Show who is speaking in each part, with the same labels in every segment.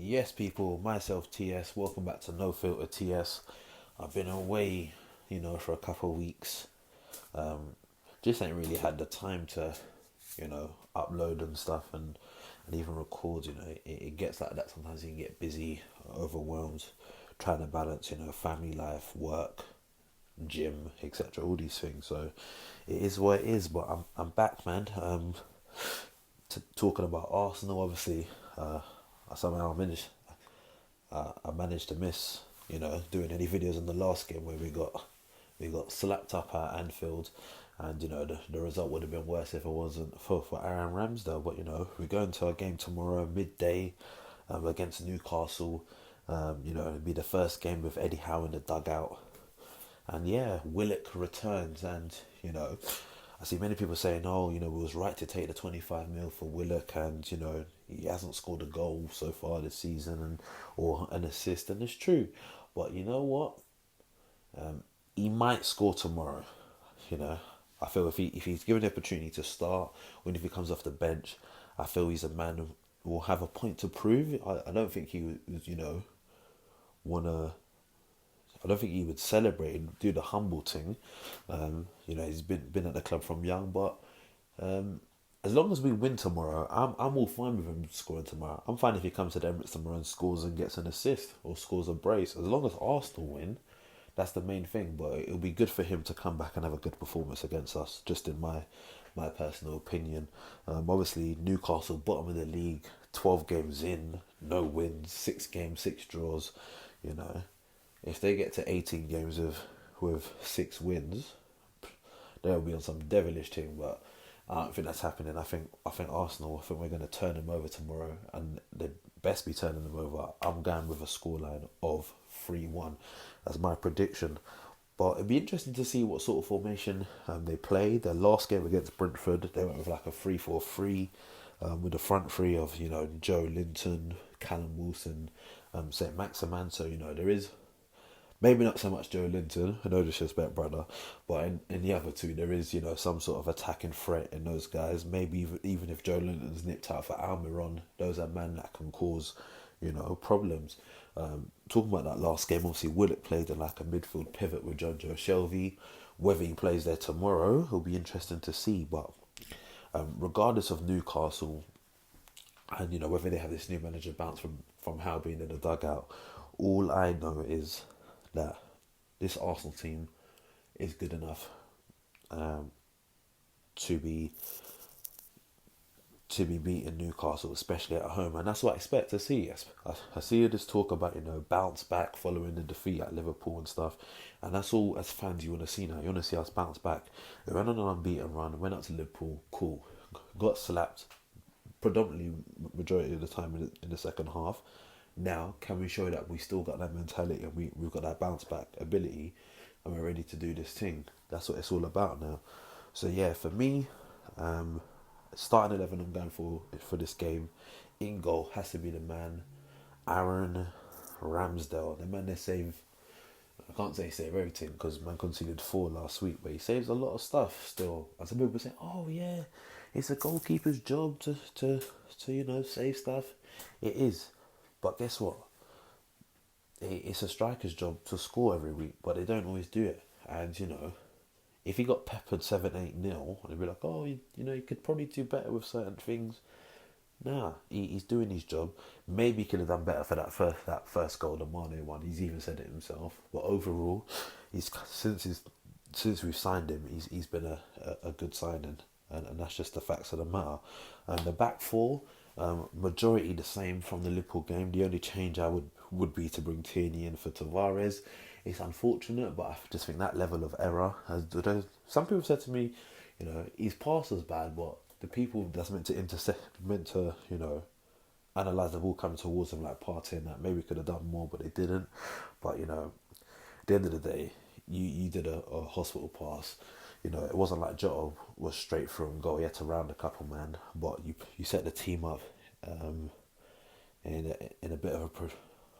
Speaker 1: Yes, people, myself TS, welcome back to No Filter TS. I've been away, for a couple of weeks. Um, just ain't really had the time to, upload and stuff and even record. It gets like that sometimes. You can get busy, overwhelmed, trying to balance, family life, work, gym, etc. All these things. So it is what it is. But I'm back, man. Talking about Arsenal, obviously. Somehow I managed to miss, doing any videos in the last game where we got slapped up at Anfield, and the result would have been worse if it wasn't for Aaron Ramsdale. But we're going to our game tomorrow midday, against Newcastle. It'll be the first game with Eddie Howe in the dugout, and yeah, Willock returns, and I see many people saying, "Oh, it was right to take the 25 mil for Willock," and he hasn't scored a goal so far this season, and or an assist, and it's true. But you know what? He might score tomorrow. You know, I feel if he's given the opportunity to start, when if he comes off the bench, I feel he's a man who will have a point to prove. I don't think he would, wanna. I don't think he would celebrate and do the humble thing. He's been at the club from young, but um, as long as we win tomorrow, I'm all fine with him scoring tomorrow. I'm fine if he comes to the Emirates tomorrow and scores and gets an assist or scores a brace. As long as Arsenal win, that's the main thing. But it'll be good for him to come back and have a good performance against us. Just in my personal opinion. Obviously Newcastle bottom of the league, 12 games in, no wins, 6 games, 6 draws. You know, if they get to 18 games with 6 wins, they'll be on some devilish thing. But I don't think that's happening. I think Arsenal. I think we're going to turn them over tomorrow, and they'd best be turning them over. I'm going with a scoreline of 3-1. That's my prediction. But it'd be interesting to see what sort of formation they play. Their last game against Brentford, they went with like a 3-4-3, with the front three of Joe Linton, Callum Wilson, Saint Maximan. So there is. Maybe not so much Joe Linton, no disrespect, brother, but in the other two, there is, some sort of attacking threat in those guys. Maybe even if Joe Linton's nipped out for Almiron, those are men that can cause, problems. Talking about that last game, obviously Willock played in like a midfield pivot with John Joe Shelvey. Whether he plays there tomorrow will be interesting to see. But regardless of Newcastle, and whether they have this new manager bounce from Howe being in the dugout, all I know is that this Arsenal team is good enough um, to be beating Newcastle, especially at home, and that's what I expect to see. I see this talk about bounce back following the defeat at Liverpool and stuff, and that's all as fans you want to see now. You want to see us bounce back. We went on an unbeaten run, went up to Liverpool, cool, got slapped predominantly majority of the time in the second half. Now, can we show that we still got that mentality and we've got that bounce back ability and we're ready to do this thing? That's what it's all about now. So yeah, for me, starting 11 I'm going for this game. In goal has to be the man, Aaron Ramsdale. The man they save, I can't say save everything because man conceded 4 last week, but he saves a lot of stuff still. And some people say, oh yeah, it's a goalkeeper's job to save stuff. It is. But guess what? It's a striker's job to score every week, but they don't always do it. And if he got peppered 7-8-0, they'd be like, oh, you could probably do better with certain things. Nah, he's doing his job. Maybe he could have done better for that first goal, the Mane one. He's even said it himself. But overall, since we've signed him, he's been a good signing, and that's just the facts of the matter. And the back four. Majority the same from the Liverpool game. The only change I would be to bring Tierney in for Tavares. It's unfortunate, but I just think that level of error has. Some people said to me, his pass was bad, but the people that's meant to intercept, analyze the ball coming towards him like Partey and that maybe could have done more, but they didn't. But at the end of the day, you did a hospital pass. It wasn't like Jota was straight through and goal. He had to round a couple, man. But you set the team up in a bit of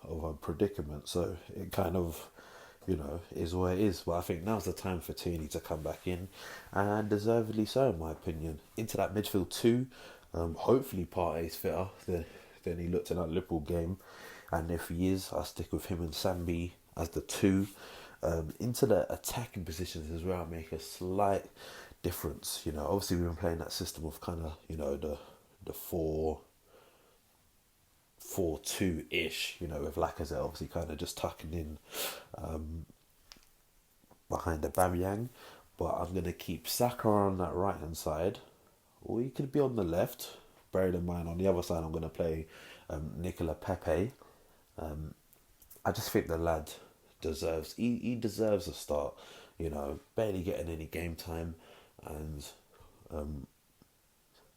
Speaker 1: a predicament. So it kind of, is what it is. But I think now's the time for Tierney to come back in, and deservedly so, in my opinion. Into that midfield too. Hopefully Partey's fitter. than he looked in that Liverpool game. And if he is, I'll stick with him and Sambi as the two. Into the attacking positions is where I make a slight difference. You know, obviously we've been playing that system of kind of, you know, the 4-4-2 ish. You know, with Lacazette obviously kind of just tucking in behind the Bamyang. But I'm gonna keep Saka on that right hand side, or he could be on the left. Bearing in mind on the other side, I'm gonna play Nicola Pepe. I just think the lad deserves he deserves a start. You know, barely getting any game time, and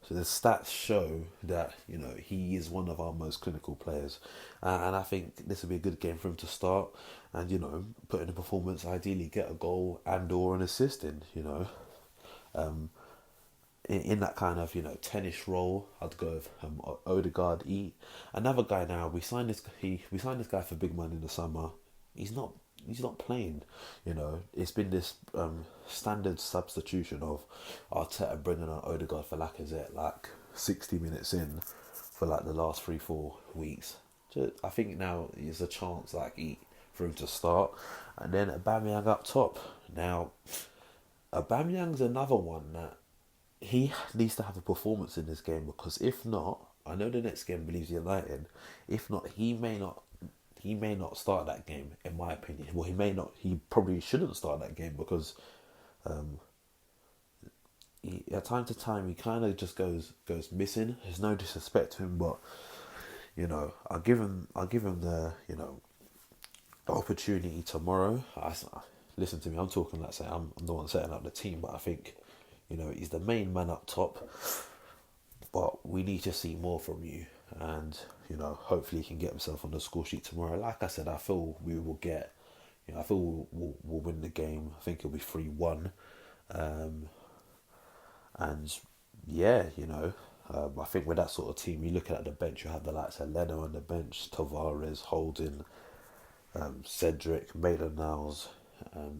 Speaker 1: so the stats show that, you know, he is one of our most clinical players, and I think this would be a good game for him to start, and, you know, put in a performance, ideally get a goal and or an assist in. You know, in that kind of, you know, tennis role, I'd go with Odegaard. Another guy now. We signed this guy for big money in the summer. He's not playing. You know, it's been this standard substitution of Arteta bringing on Odegaard for Lacazette like 60 minutes in for like the last 3-4 weeks. I think now is a chance for him to start, and then Aubameyang up top. Now, Aubameyang's another one that he needs to have a performance in this game, because if not, I know the next game believes United. If not, he may not start that game, in my opinion. Well, he may not. He probably shouldn't start that game, because at time to time he kind of just goes missing. There's no disrespect to him, but, you know, I'll give him the, you know, opportunity tomorrow. Listen to me. I'm talking like, say, I'm the one setting up the team, but I think, you know, he's the main man up top. But we need to see more from you, and, you know, hopefully he can get himself on the score sheet tomorrow. Like I said, I feel we will get, you know, I feel we'll win the game. I think it'll be 3-1, and yeah, you know, I think with that sort of team, you look at the bench, you have the likes of Leno on the bench, Tavares, Holding, Cedric, Maitland-Niles,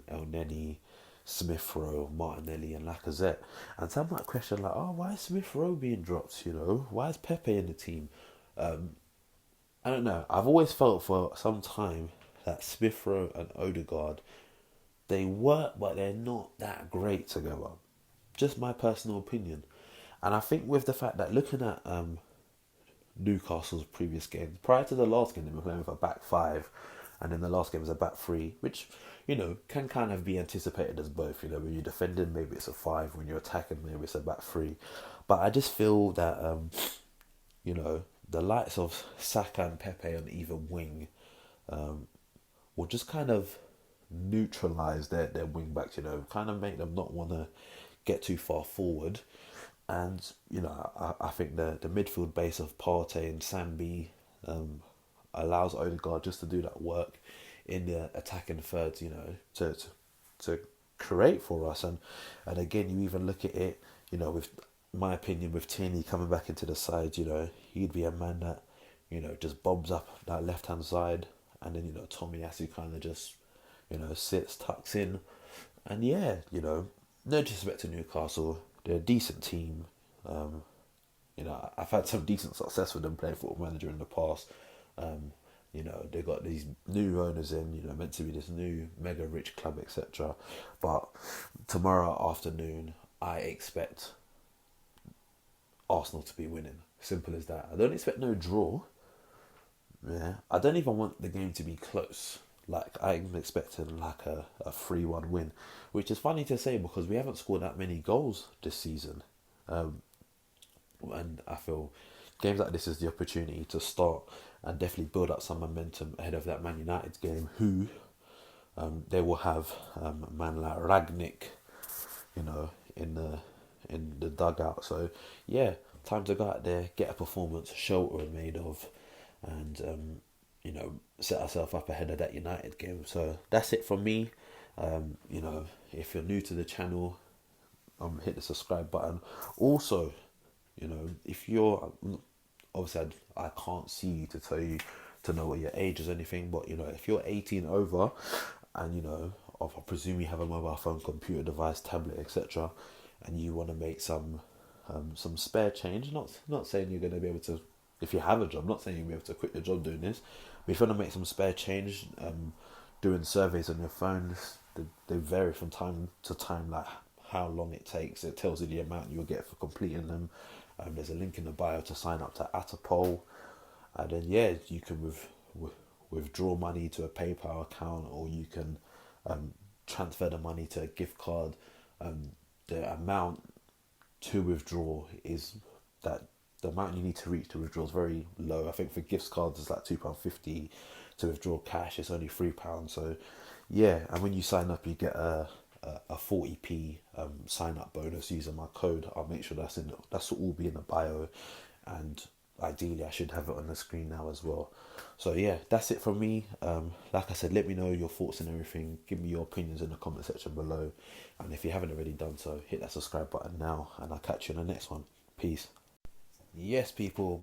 Speaker 1: El Neni, Smith Rowe, Martinelli and Lacazette. And some might question like, oh, why is Smith Rowe being dropped? You know, why is Pepe in the team? I don't know. I've always felt for some time that Smith Rowe and Odegaard, they work, but they're not that great together. Just my personal opinion. And I think with the fact that, looking at Newcastle's previous games, prior to the last game, they were playing with a back five, and then the last game was a back three, which, you know, can kind of be anticipated as both. You know, when you're defending, maybe it's a five. When you're attacking, maybe it's a back three. But I just feel that, you know, the likes of Saka and Pepe on either wing will just kind of neutralise their wing backs, you know, kind of make them not want to get too far forward. And, you know, I think the midfield base of Partey and Sambi allows Odegaard just to do that work in the attacking thirds, you know, to create for us. And again, you even look at it, you know, with my opinion, with Tierney coming back into the side, you know, he'd be a man that, you know, just bombs up that left hand side, and then, you know, Tomiyasu kind of just, you know, sits, tucks in. And yeah, you know, no disrespect to Newcastle, they're a decent team. You know, I've had some decent success with them playing Football Manager in the past. You know, they got these new owners in, you know, meant to be this new mega rich club, etc. But tomorrow afternoon, I expect Arsenal to be winning. Simple as that. I don't expect no draw. Yeah, I don't even want the game to be close. Like, I'm expecting like a 3-1 win, which is funny to say because we haven't scored that many goals this season. And I feel games like this is the opportunity to start and definitely build up some momentum ahead of that Man United game, who they will have a man like Ragnick, you know, in the dugout. So yeah, time to go out there, get a performance, show what we're made of, and you know, set ourselves up ahead of that United game. So that's it from me. You know, if you're new to the channel, hit the subscribe button. Also, you know, if you're, obviously I can't see you to tell you to know what your age is or anything, but, you know, if you're 18 over and, you know, I presume you have a mobile phone, computer device, tablet, etc., and you want to make some spare change, not saying you're going to be able to if you have a job, I'm not saying you'll be able to quit your job doing this, but if you want to make some spare change, doing surveys on your phone, they vary from time to time, like how long it takes. It tells you the amount you'll get for completing them. There's a link in the bio to sign up to Atapol, and then yeah, you can withdraw money to a PayPal account, or you can transfer the money to a gift card. The amount to withdraw is that the amount you need to reach to withdraw is very low. I think for gift cards it's like £2.50. To withdraw cash it's only £3. So yeah, and when you sign up you get a 40p sign up bonus using my code. I'll make sure that's all be in the bio, and ideally I should have it on the screen now as well. So yeah, that's it from me. Like I said, let me know your thoughts and everything. Give me your opinions in the comment section below, and if you haven't already done so, hit that subscribe button now, and I'll catch you in the next one. Peace. Yes, people,